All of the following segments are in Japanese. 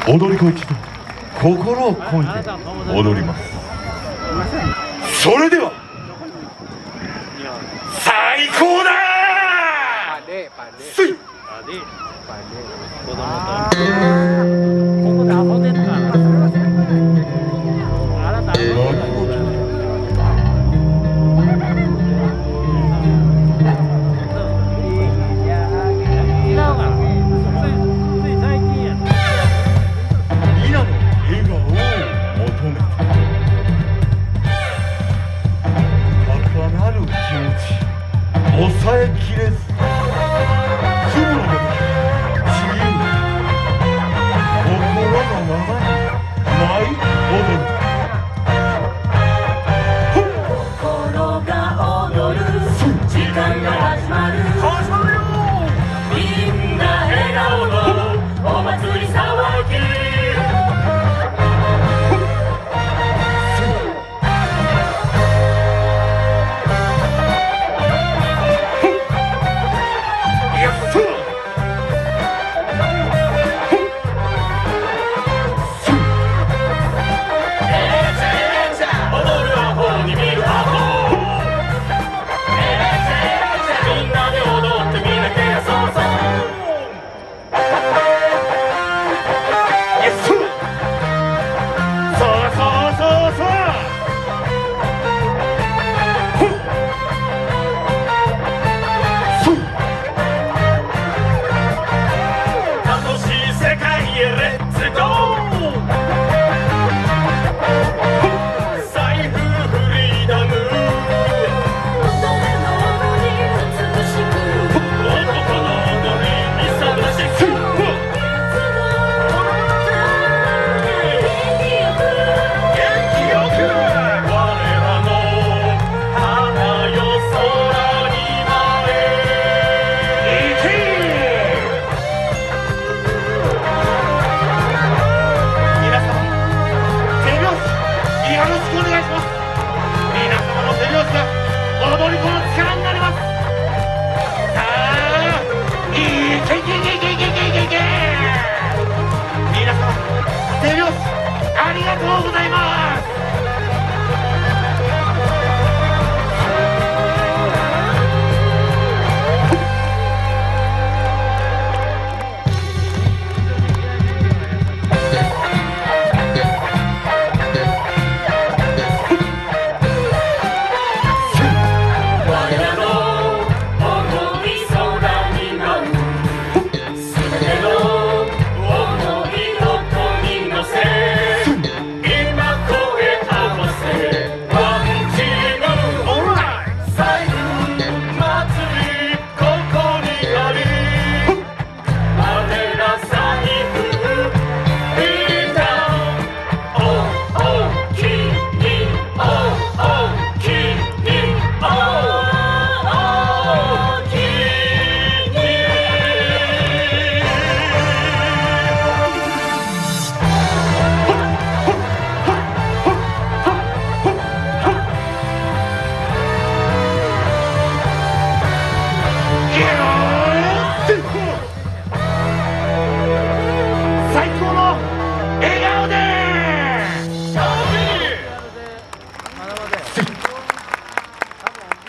踊り子一同心を込めて踊ります。それでは最高だー。スイ子供とここで遊んでたからあなた抑えきれず雲のごとく自由に心のままに舞い踊る。心が踊る時間が始まるよ。みんな笑顔のお祭り騒ぎ。ありがとうございます。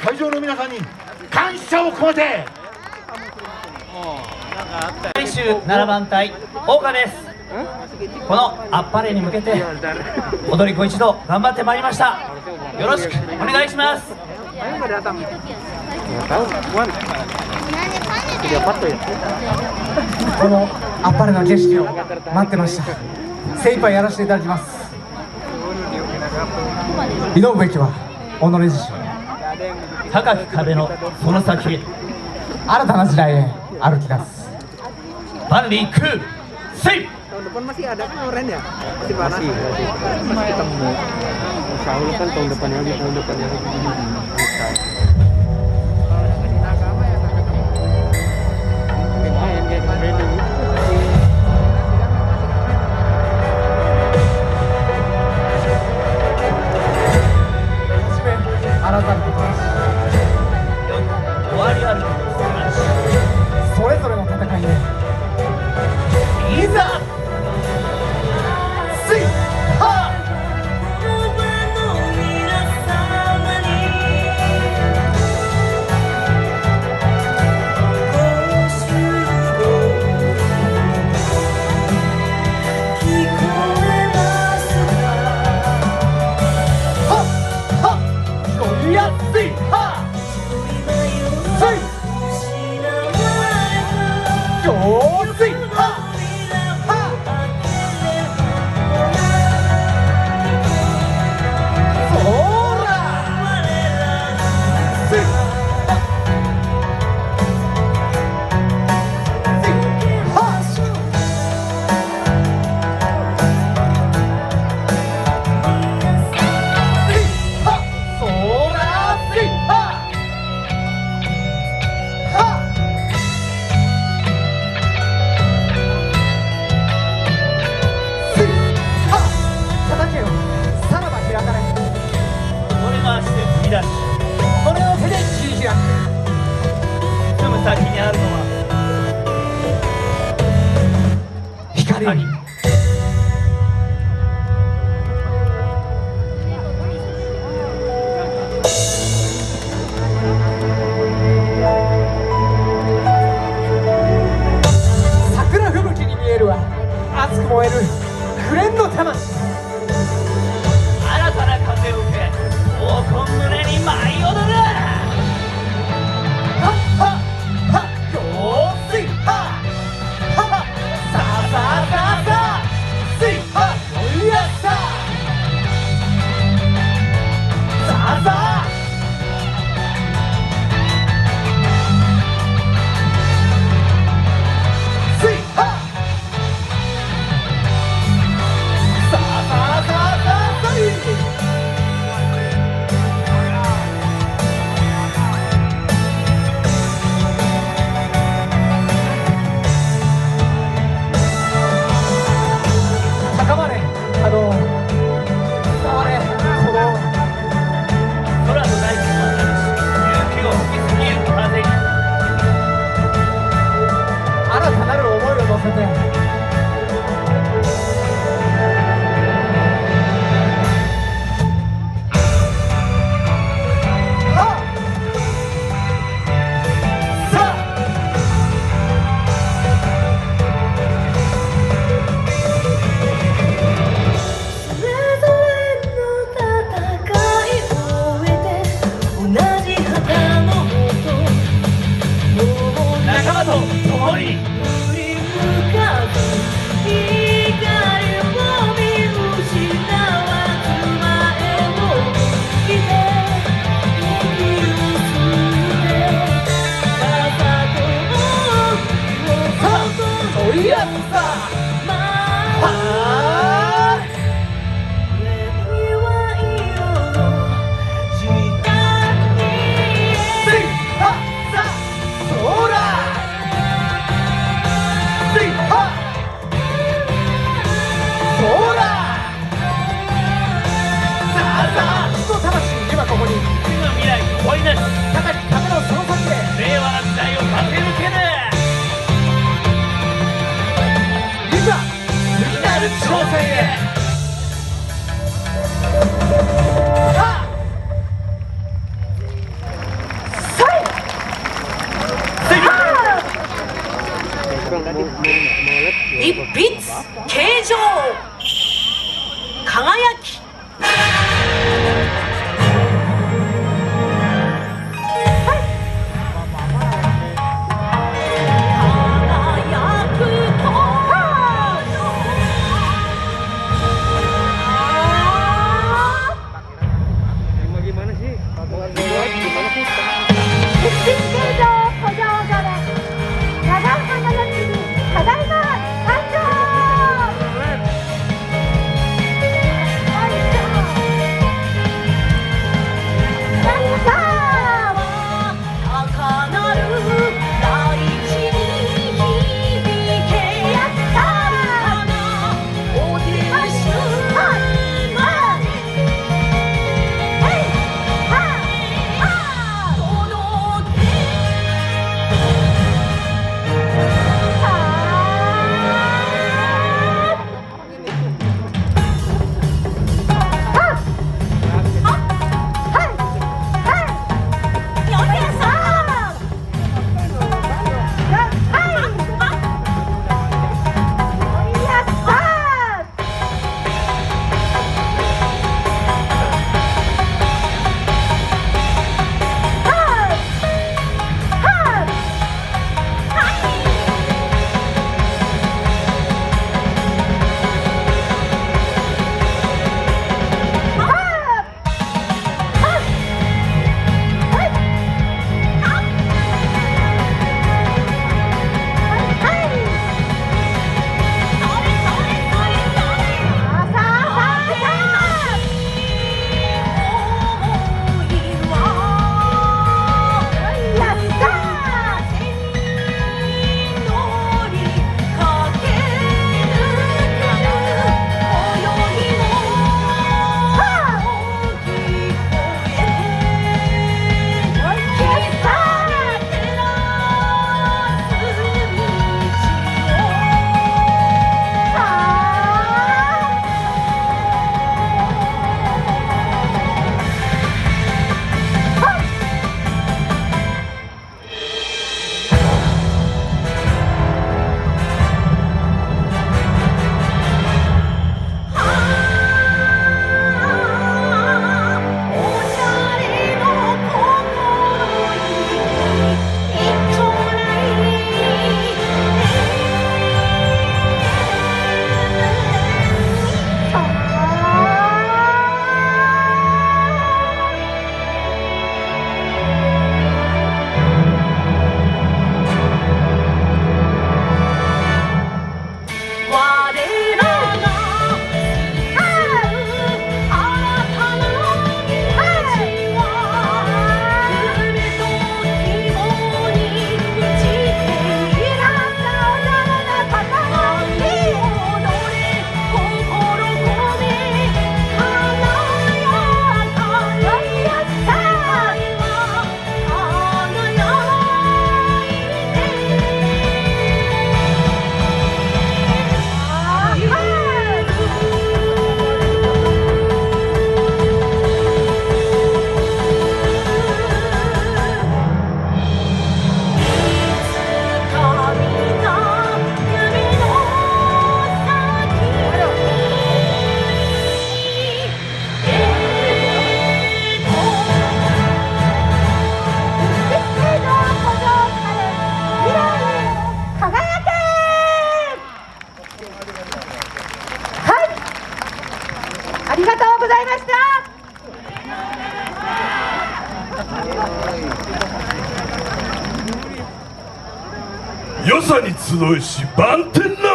会場の皆さんに感謝を込めて。最終7番隊大岡です。このあっぱれに向けて踊り子一同頑張ってまいりました。よろしくお願いします。このあっぱれの景色を待ってました。精一杯やらせていただきます。挑むべきは己自身。高き壁のその先へ新たな時代へ歩き出す。万里空セイ。 Tahun depan masih ada kan oren ya? Masih panas? Masih ketemu. Insya Allah kan tahun depannya lagi. Lumayan kayak beda. 仲間と共に振り向かず光を見失わず前を向いて息を吸って朝とおいやさ未来に追い出し高き壁のその先で令和な時代を駆け抜けるいざ次なる挑戦へ一筆形状輝きGimana sih? Buat gimana sih? 一筆形状古城所で長岡の地にただいま誕生。よさに集いし万天な。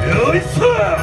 よいさ。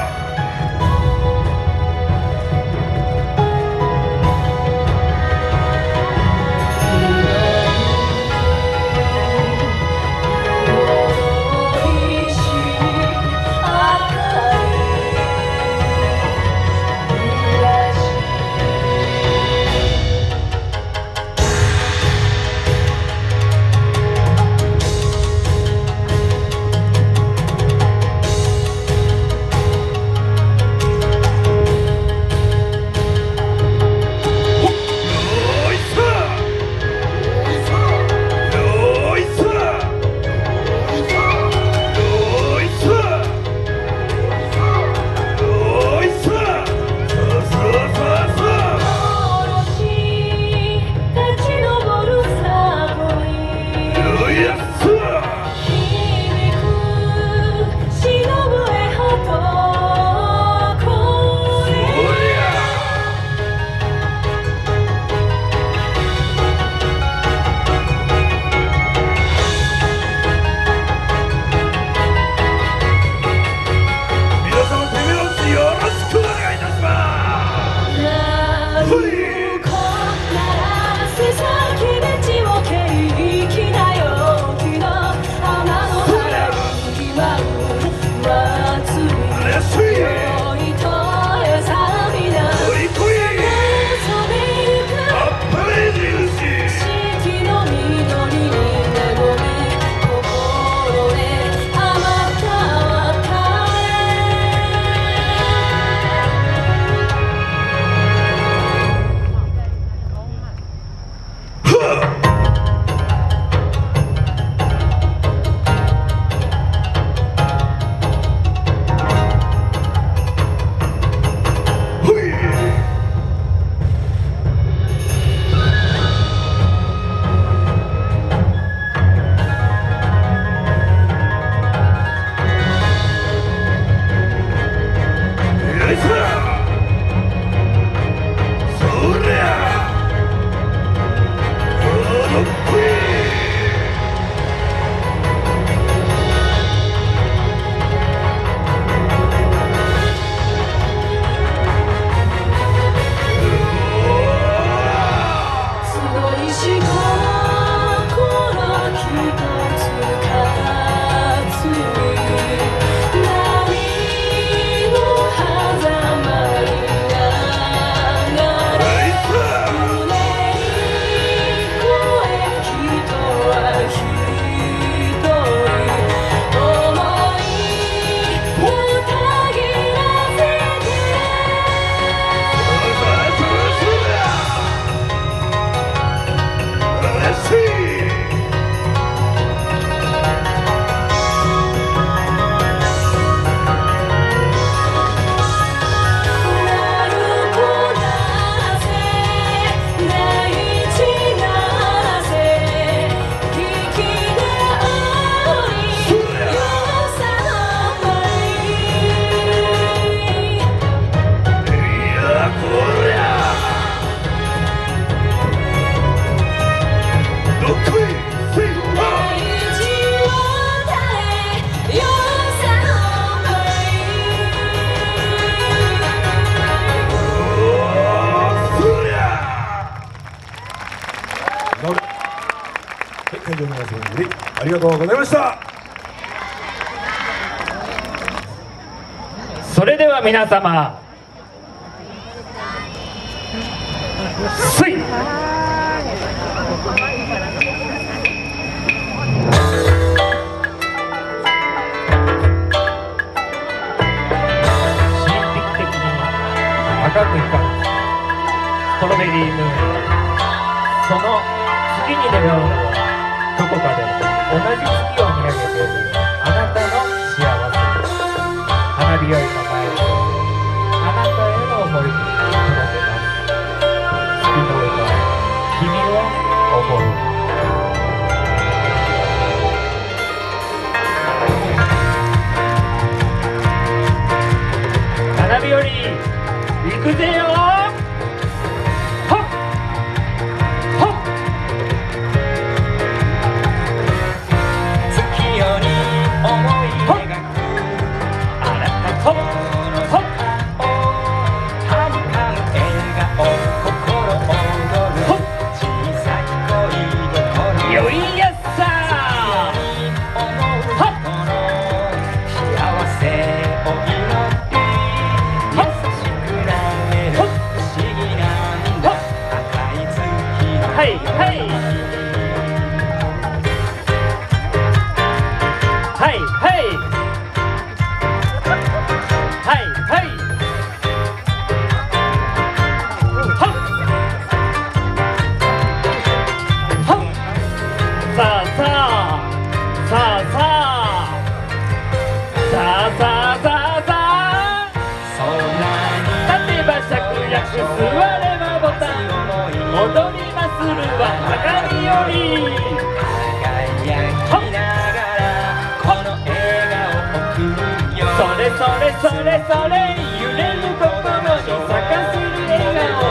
会場の皆様にありがとうございました。それでは皆様、スイ赤く光るストロベリームーン、その次に出会うのはどこかで同じ月を見上げているあなたの幸せ、花火よりの前であなたへの思いに届けます。月の歌、君を思う。それ揺れる心に咲かせる笑顔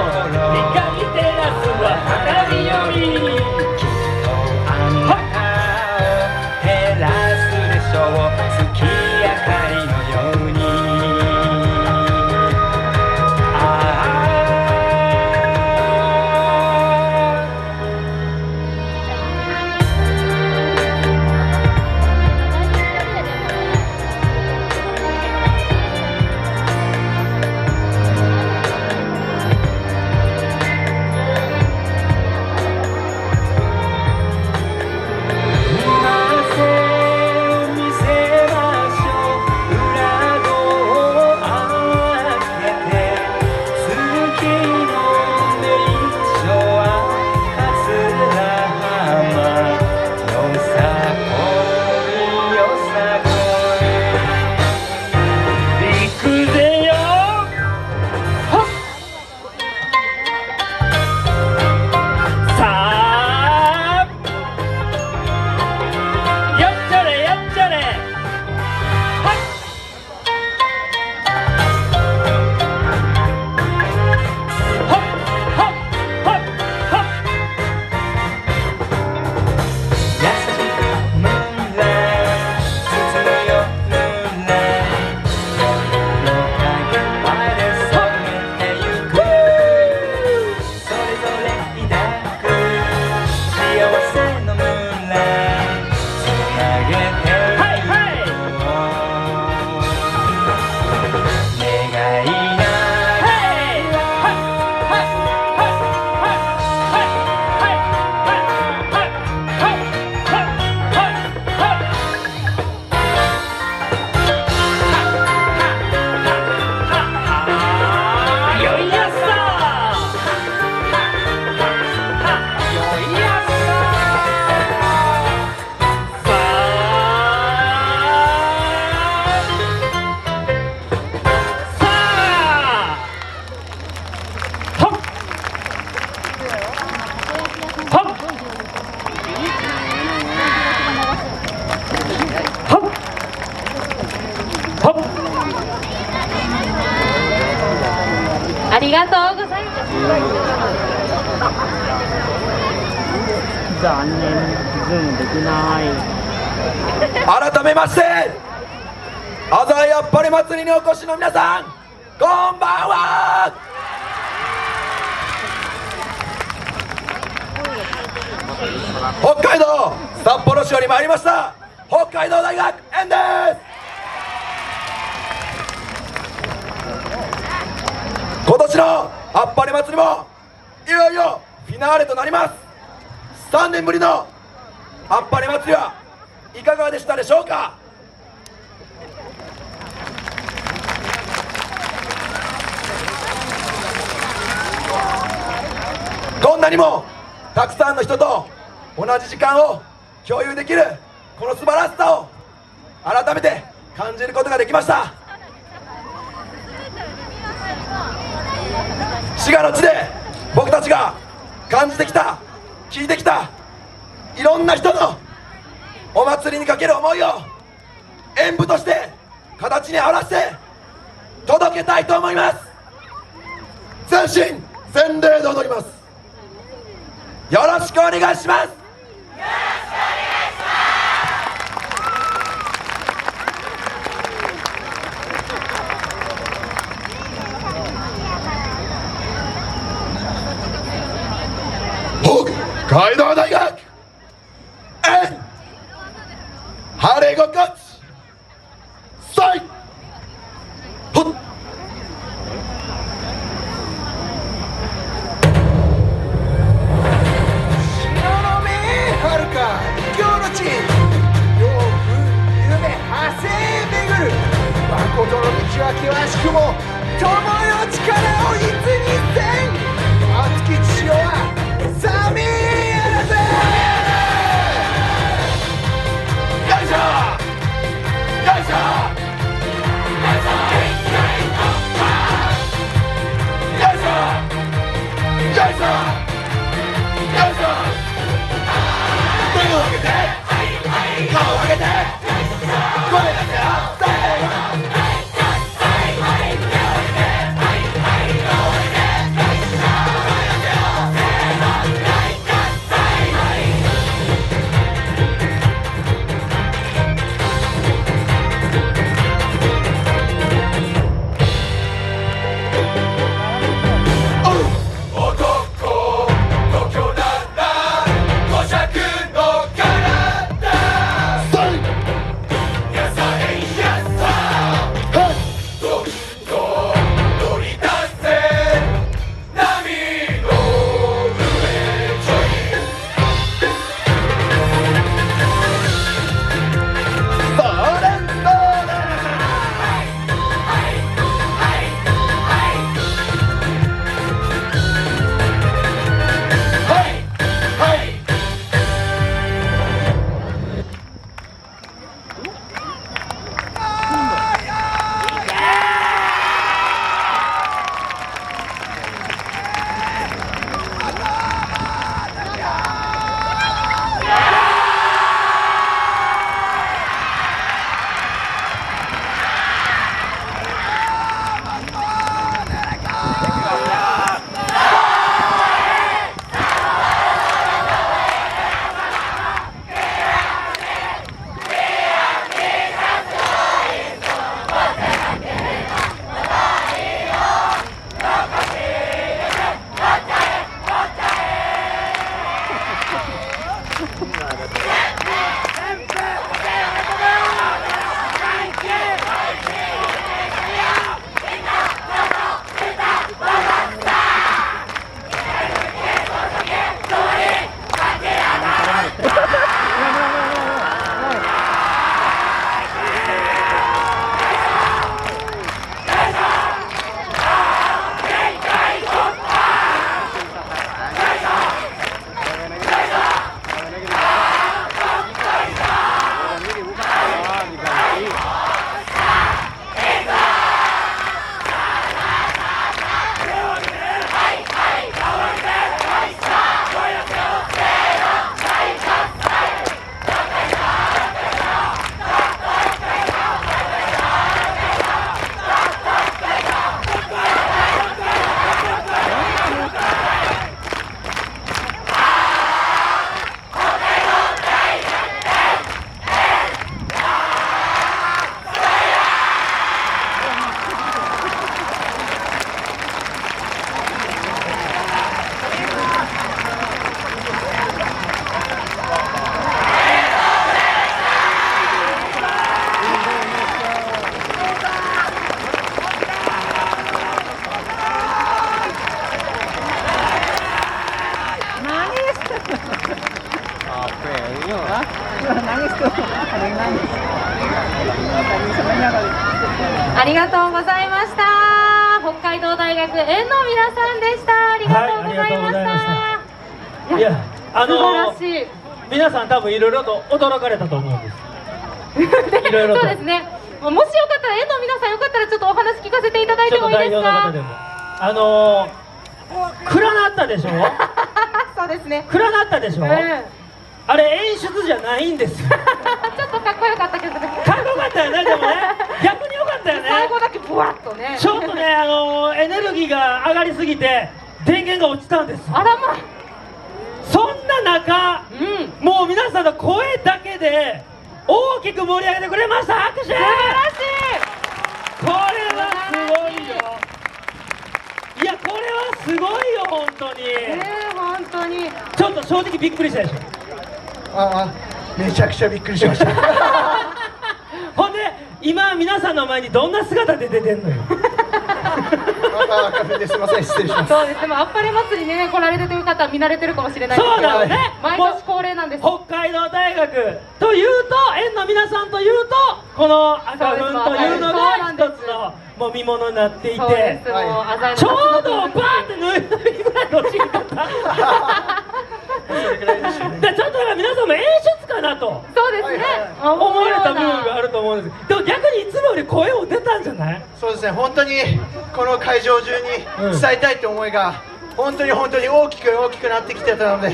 光照らすは花火より照らすでしょう月明かりのようにありがとうございます。残念、ズームできない。改めまして浅井やっぱり祭りにお越しの皆さん、こんばんは。北海道札幌市より参りました北海道大学園です。今年のあっぱれ祭りもいよいよフィナーレとなります。3年ぶりのあっぱれ祭りはいかがでしたでしょうか。こんなにもたくさんの人と同じ時間を共有できるこの素晴らしさを改めて感じることができました。滋賀の地で僕たちが感じてきた、聞いてきたいろんな人のお祭りにかける思いを演舞として形に表して届けたいと思います。全身全霊で踊ります。よろしくお願いします。北海道大学園晴れ心地最ほっはるか異教の地、洋風夢派生巡る誠の道は険しくも友よ力をいつにせん熱き父よは寒いやらせよいしょ。ありがとうございました。北海道大学園の皆さんでした。ありがとうございました。いや、素晴らしい。皆さん多分いろいろと驚かれたと思うんです。いろいろと。そうですね。もしよかったら園の皆さんよかったらちょっとお話聞かせていただいてもいいですちょっと代表のか。方でも。暗なったでしょ。そうですね。暗なったでしょ。あれ演出じゃないんですよ。ちょっとかっこよかったけどね。かっこよかったよね、でもね。逆によかったよね。最後だけブワッとね。ちょっとね、エネルギーが上がりすぎて電源が落ちたんです。あらま。そんな中、もう皆さんの声だけで大きく盛り上げてくれました。拍手。素晴らしい。これはすごいよ。いや、これはすごいよ、本当に。本当に。ちょっと正直びっくりしたでしょ。めちゃくちゃびっくりしました。ほんで今皆さんの前にどんな姿で出てんのよ。カフェですいません、失礼します。そうです。でもあっぱれ祭りにね来られてる方は見慣れてるかもしれないですけど。そうなのね。毎年恒例なんです。北海道大学というと園の皆さんというとこの赤粉というのが一つのもう見物になっていそうでて、す。もう鮮やかなちょうどバーって縫いぐらいの時間でちょっと皆さんも演出かなとそうですね。思われた部分があると思うんです。でも逆にいつもより声も出たんじゃない？そうですね、本当にこの会場中に伝えたいって思いが本当に大きくなってきてたので、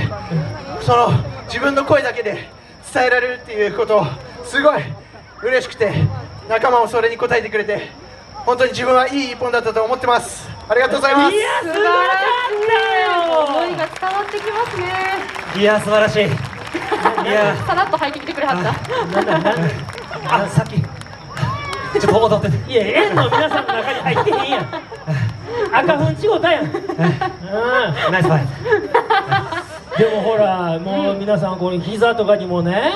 その自分の声だけで伝えられるっていうことすごい嬉しくて、仲間もそれに応えてくれて本当に自分はいい一本だったと思ってます。ありがとうございます。いや素晴らしかったよ。思いが伝わってきますね。いや素晴らしい。いやさらっと入ってきてくれはった。さっきちょっと踊ってて。いや園の皆さんの中に入ってへんやん。赤粉ちごたやん。ナイスファイ。でもほらもう皆さんこの膝とかにもね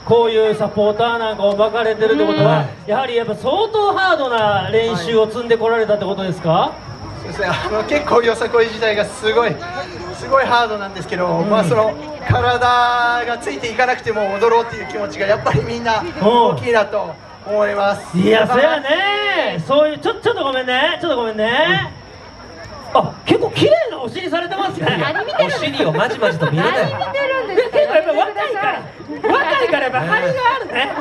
こういうサポーターなんかを巻かれてるってことはやはりやっぱ相当ハードな練習を積んでこられたってことですか？そうですね、結構よさこい自体がすごいハードなんですけど、その体がついていかなくても踊ろうっていう気持ちがやっぱりみんな大きいなと思います。いやそやね。そういうちょっとごめんね。あ、結構綺麗なお尻されてますね。何見てるんですか？お尻をまじまじと見れない。何見てるんですか？結構やっぱ若いからやっぱ張りがあるね。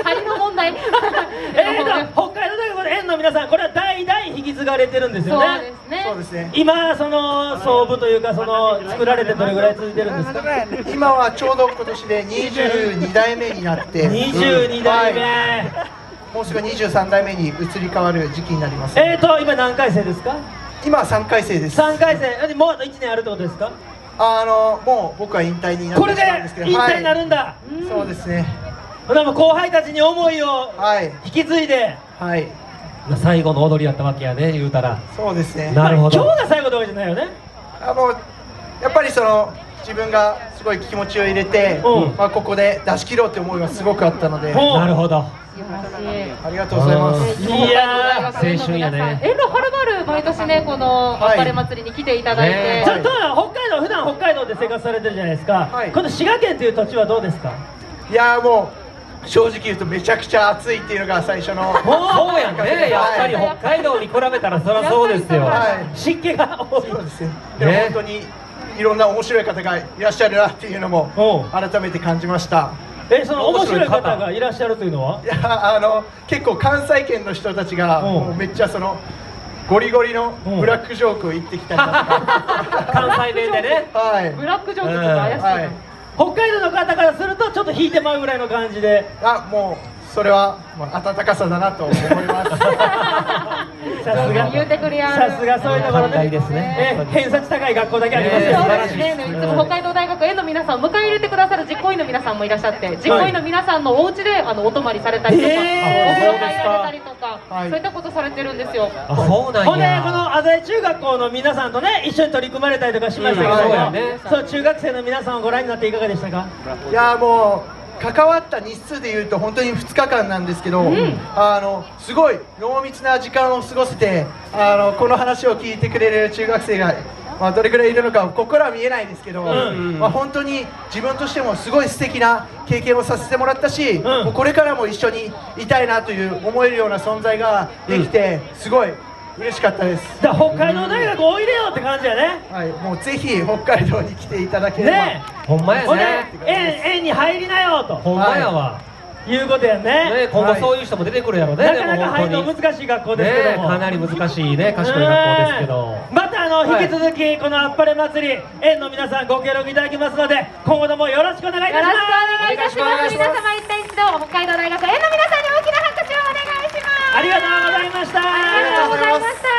張りの問題。北海道大学の園の皆さん、これは代々引き継がれてるんですよそうね。ですね。そうですね、今その創部というかその作られてどれぐらい続いてるんですか？今はちょうど今年で22代目になって22代目、もうすぐ23代目に移り変わる時期になります。今何回生ですか？今3回生です。3回生。もうあと1年あるってことですか？もう僕は引退になってこれでしまうんですけど、引退になるんだ。そうですね、ほなもう後輩たちに思いを引き継いで、最後の踊りやったわけやね、言うたら。そうですね。なるほど。今日が最後ってわけじゃないよね。やっぱりその自分がすごい気持ちを入れて、ここで出し切ろうって思いがすごくあったので、なるほど。ありがとうございます。いや青春やね。遠路はるばる毎年ねこのあっぱれ祭りに来ていただいて。ちょっと普段北海道で生活されてるじゃないですか。この滋賀県という土地はどうですか？いやもう正直言うとめちゃくちゃ暑いっていうのが最初の。そうやんね。やっぱり北海道に比べたらそりゃそうですよ。湿気が多い。そうですね。でも本当にいろんな面白い方がいらっしゃるなっていうのも改めて感じました。その面白い方がいらっしゃるというのは？いや結構関西圏の人たちがもうめっちゃそのゴリゴリのブラックジョークを言ってきたりだとか。関西弁でね。ブラックジョークとか怪しい。北海道の方からするとちょっと引いてまうぐらいの感じで。もうそれは温かさだなと思います。さすが言うてくれやさすがそういうところでですね。偏差値高い学校だけありますよ。そうですね。いつも北海道大学園の皆さんを迎え入れてくださる実行委員の皆さんもいらっしゃって、実行委員の皆さんのお家でお泊まりされたりとか、お風呂入られたりとか、そういったことされてるんですよ。そうなんや。ほんでこの浅井中学校の皆さんとね一緒に取り組まれたりとかしましたけど、そう中学生の皆さんをご覧になっていかがでしたか？いやもう関わった日数でいうと本当に2日間なんですけど、すごい濃密な時間を過ごせてこの話を聞いてくれる中学生がどれくらいいるのかここからは見えないですけど、本当に自分としてもすごい素敵な経験をさせてもらったし、もうこれからも一緒にいたいなという思えるような存在ができて、すごい嬉しかったです。だから北海道大学おいでよって感じやね。はい、もうぜひ北海道に来ていただければ、ねほんまやほんでね。園に入りなよとほんまやわ。いうことやね。ね、今後そういう人も出てくるやろね。なかなか入るのでも本難しい学校当にね、ですけども、かなり難しいね、賢い学校ですけど。また引き続きこのあっぱれ祭り園の皆さんご協力いただきますので、今後ともよろしくお願いいたします。よろしくお願いいたします。皆様一体一度北海道大学園の皆さんに大きな拍手をお願いします。ありがとうございました。ありがとうございました。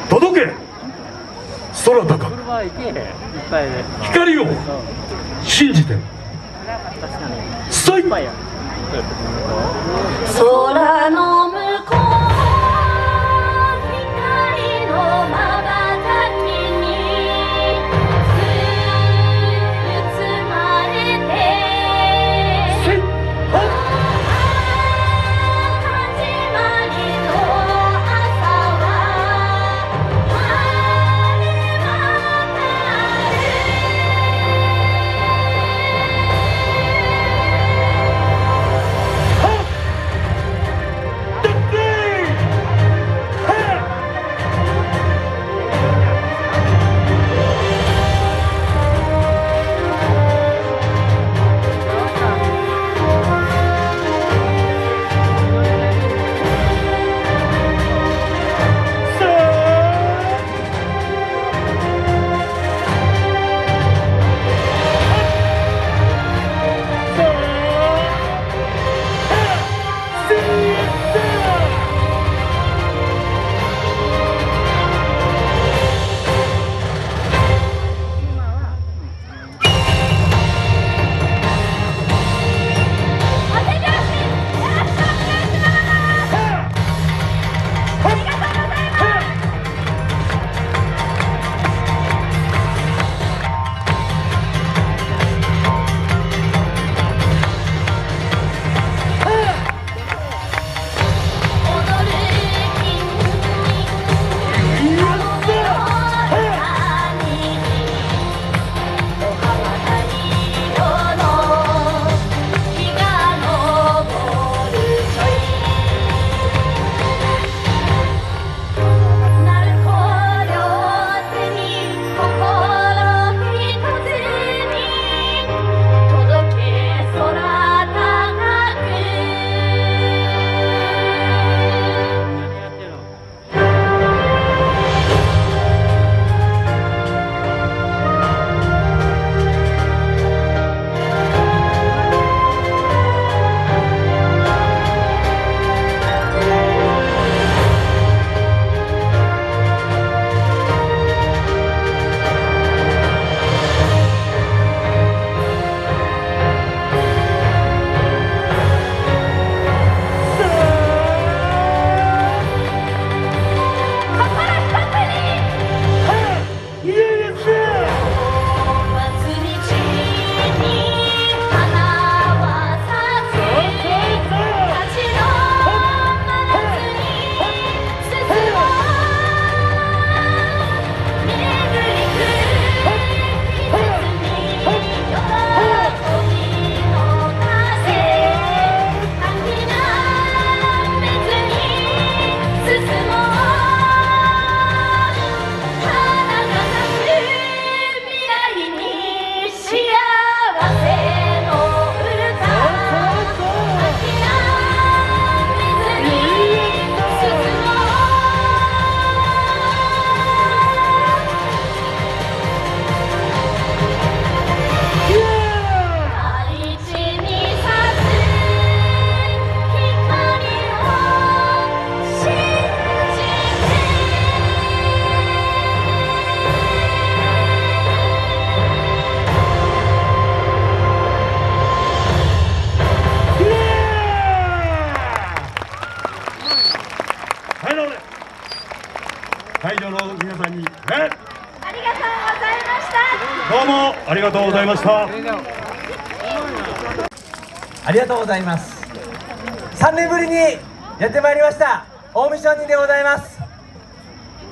届けそ空高く車行けへんいっぱいで光を信じてストイッいっぱいや空の向こう光の瞬きに包まれて始まりの朝は晴れ渡会場の皆さんに、ありがとうございました。どうもありがとうございました。ありがとうございます。3年ぶりにやってまいりました近江商人でございます。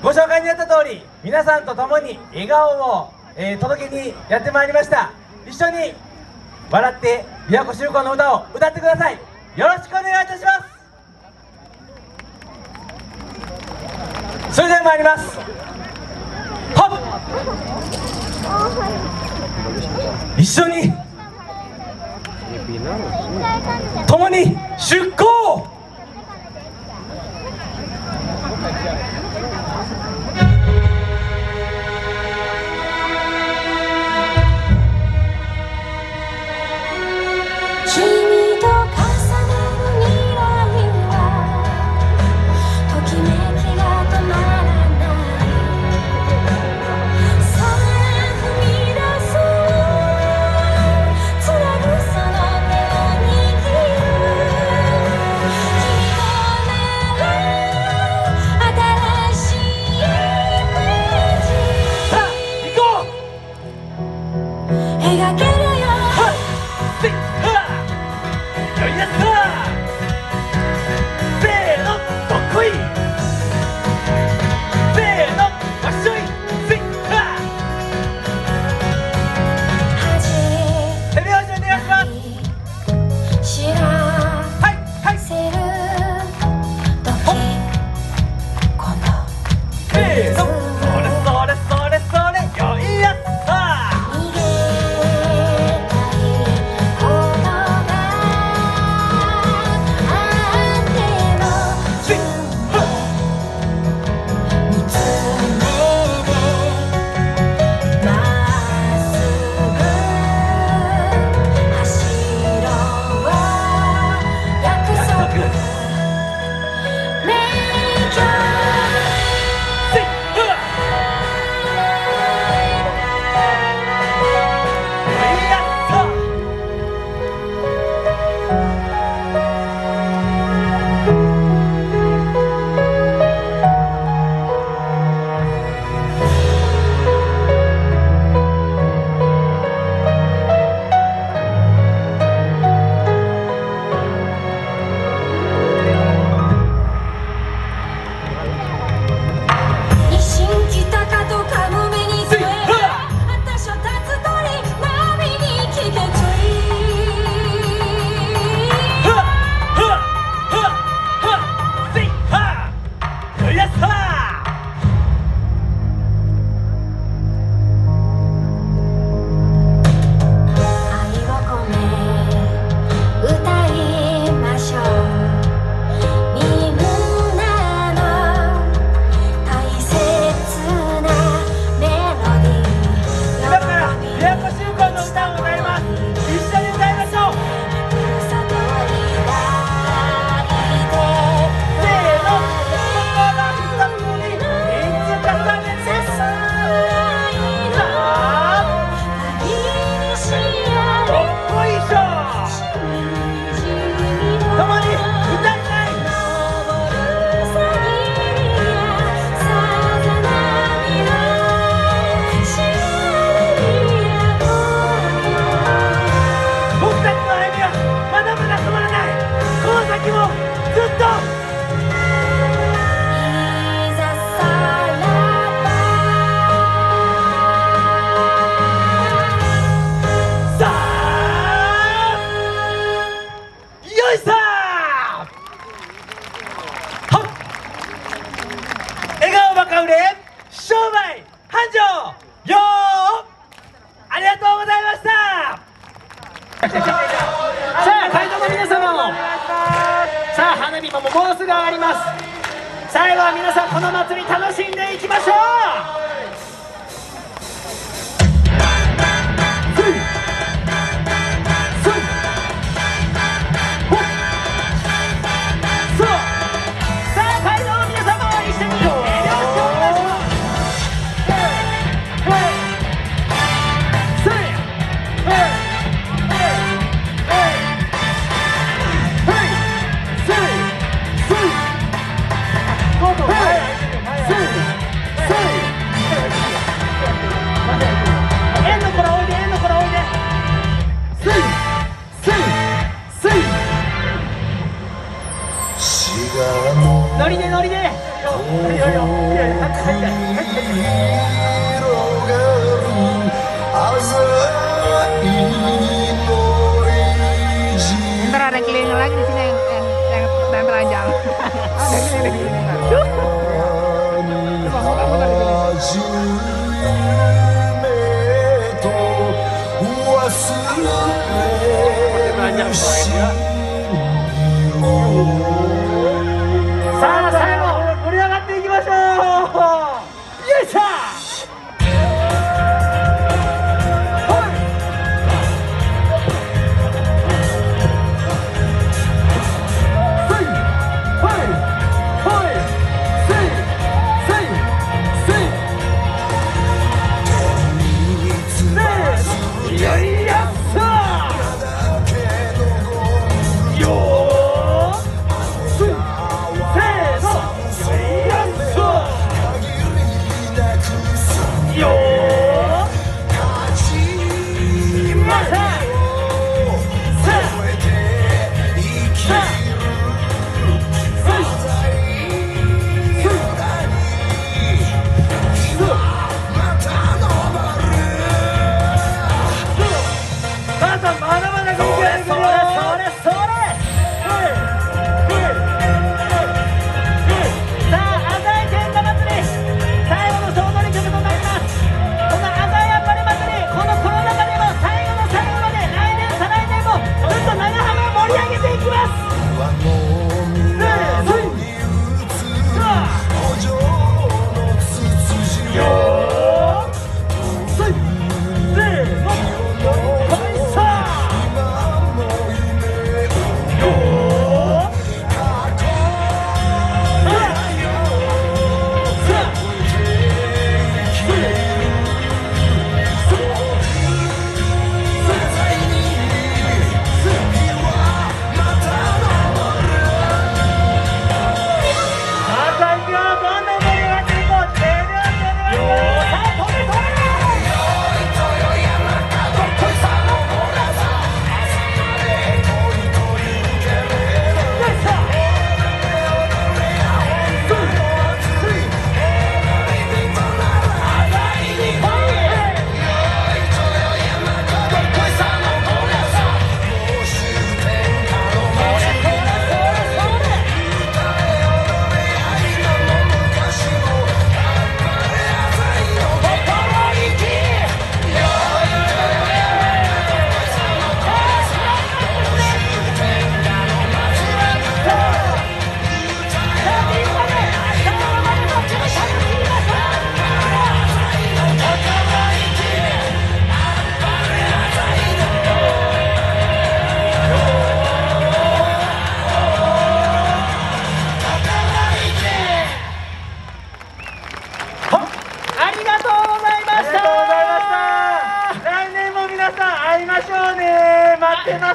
ご紹介にあった通り、皆さんと共に笑顔を、届けにやってまいりました。一緒に笑って琵琶湖周港の歌を歌ってください。よろしくお願いいたします。それでは参ります。はっ、一緒に共に出航。君と重なる未来はときめきが止まらない売れ商売繁盛よーありがとうございました。さあ会場の皆様もさあ花火ももうすぐ上がります。最後は皆さんこの祭り楽しんでいきましょう。ノリでノリでNtar ada keliling lagi di sini yang telanjang. Ada keliling-keliling lagi.さあ最後盛り上がっていきましょう。よいしょ。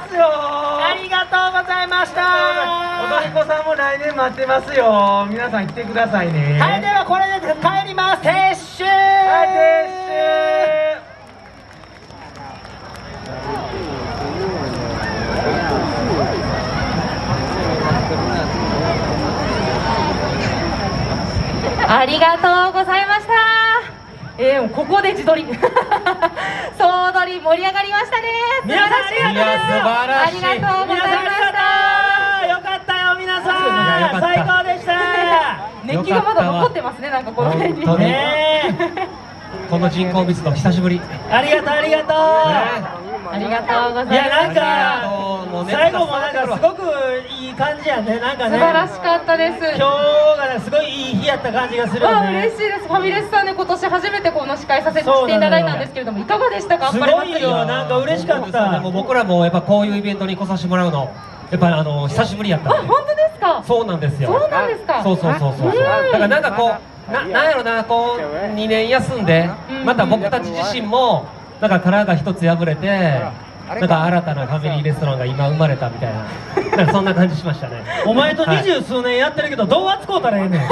ありがとうございました。踊り子さんも来年待ってますよ。皆さん来てくださいね。はい、ではこれで帰ります。撤収。はい、撤収。ありがとうございました。ここで自撮り総踊り盛り上がりましたね。皆さんありがとうございます。ありがとうございました。よかったよ皆さん、最高でした。熱気がまだ残ってますね、なんかこの辺に。本当にねこの人口密度久しぶり。ありがとうありがとう、ありがとうございます。いやなんもうか最後もなんかすごくいい感じやね、なんかね素晴らしかったです。今日がねすごいいい日やった感じがするよあ、ね。嬉しいです。ファミレスさんで今年初めてこの司会させていただいたんですけれども、いかがでしたか？すごいよ、なんか嬉しかった。もう僕らもやっぱこういうイベントに来させてもらうのやっぱり久しぶりやったあ、んで。本当ですか？そうなんですよ。そうなんですか？そうそうそうそう。だからなんかこうなんやろな、こう2年休んでまた僕たち自身もなんか殻が一つ破れてなんか新たなファミリーレストランが今生まれたみたいななんかそんな感じしましたね。お前と20数年やってるけどどう扱うたらええねん。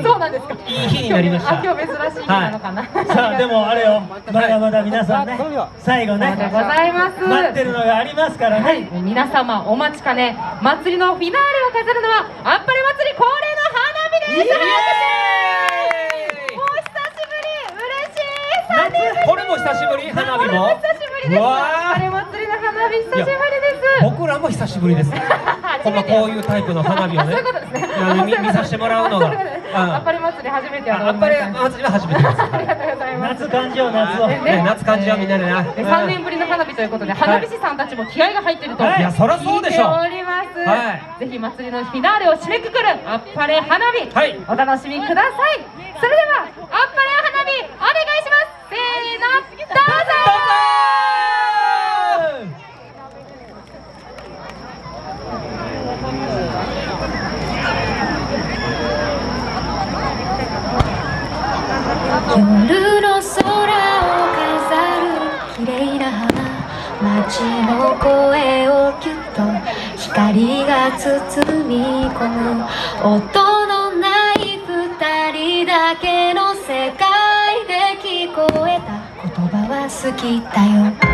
そうなんですか？いい日になりました。あ、今日珍しい日なのかな。さあでもあれよ、まだまだ皆さんね最後ねそうでございます。待ってるのがありますからね。はい、皆様お待ちかね、祭りのフィナーレを飾るのはあっぱれ祭り恒例の花火です。イエーイお久しぶり、嬉しい。3年ぶり。これも久しぶり、花火も。これも久しぶりです。うわーあっぱれ祭りの花火久しぶりです。僕らも久しぶりです。こんなこういうタイプの花火をあ、そうねいうことですね。見させてもらうのが。あっぱれ祭り初めてやとあっぱれ思います。祭りは初めてです。ありがとうございます。夏感じよう、夏を。ね、夏感じはみんなでな。 3年ぶりの花火ということで、花火師さんたちも気合が入ってるとはいいやそりゃそうでしょ聞いております。はぜひ祭りのフィナーレを締めくくるあっぱれ花火、はいお楽しみください。それではあっぱれ花火お願いします。せーの、どうぞ。夜の空を飾る綺麗な花、街の声をぎゅっと光が包み込む、音のない二人だけの世界で聞こえた言葉は好きだよ。